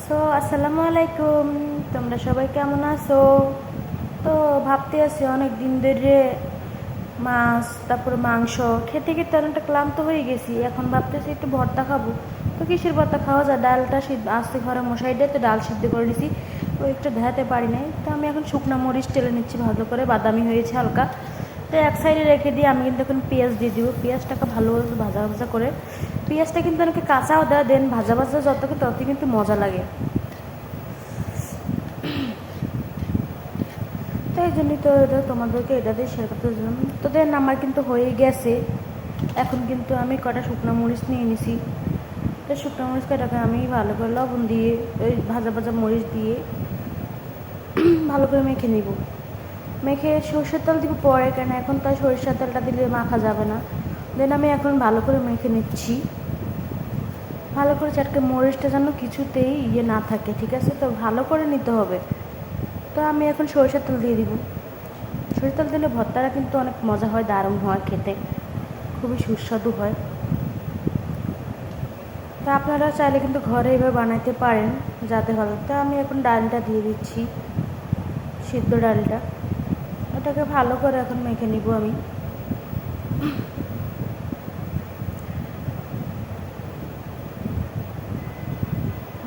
আসসালামু আলাইকুম। তোমরা সবাই কেমন আছো? তো ভাবতে আছি অনেক দিন ধরে মাছ তারপর মাংস খেতে খেতে অনেকটা ক্লান্ত হয়ে গেছি। এখন ভাবতেছি একটু ভর্তা খাবো। তো কিসের ভর্তা খাওয়া যায়? ডালটা সিদ্ধ আসতে ঘরে মশাই দিয়ে তো ডাল সিদ্ধ করে নিছি, তো একটু দেখাতে পারি নাই। তো আমি এখন শুকনো মরিচ টেলে নিচ্ছি ভালো করে, বাদামি হয়েছে হালকা। তো এক সাইডে রেখে দিয়ে আমি কিন্তু এখন পেঁয়াজ দিয়ে দিব। পেঁয়াজটাকে ভালো ভাজা ভাজা করে, পেঁয়াজটা কিন্তু অনেকে কাঁচাও দেওয়া দেন, ভাজা ভাজা তত কিন্তু মজা লাগে। তো এই জন্যই তো এটা তোমাদেরকে এটা দিয়ে শেয়ার করতে দিলাম। তো দেন আমার কিন্তু হয়ে গেছে। এখন কিন্তু আমি কটা শুকনো মরিচ নিয়ে নিছি। তো শুকনো মরিচ কটাকে আমি ভালো করে লবণ দিয়ে ওই ভাজা ভাজা মরিচ দিয়ে ভালো করে মেখে নিব। মেখে সরষের তেল দিব পরে, কেন এখন তো সরষের তেলটা দিলে মাখা যাবে না। দেন আমি এখন ভালো করে মেখে নিচ্ছি, ভালো করে চাটকে মরিচটা যেন কিছুতেই না থাকে, ঠিক আছে? তো ভালো করে নিতে হবে। তো আমি এখন সরষের তেল দিয়ে দিব। সরষের তেল দিলে ভর্তাটা কিন্তু অনেক মজা হয়, দারুণ হয় খেতে, খুবই সুস্বাদু হয়। তা আপনারা চাইলে কিন্তু ঘরে এভাবে বানাইতে পারেন, যাতে ভালো। তো আমি এখন ডালটা দিয়ে দিচ্ছি, সিদ্ধ ডালটা। ওটাকে ভালো করে এখন মেখে নিব আমি।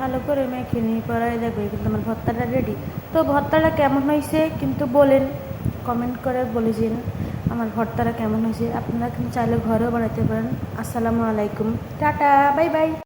ভালো করে মেখে নিয়ে পরে দেখবে কিন্তু আমার ভর্তাটা রেডি। তো ভর্তাটা কেমন হয়েছে কিন্তু বলেন, কমেন্ট করে বলে দিন আমার ভর্তাটা কেমন হয়েছে। আপনারা কিন্তু চাইলে ঘরেও বানাতে পারেন। আসসালামু আলাইকুম, টাটা, বাই বাই।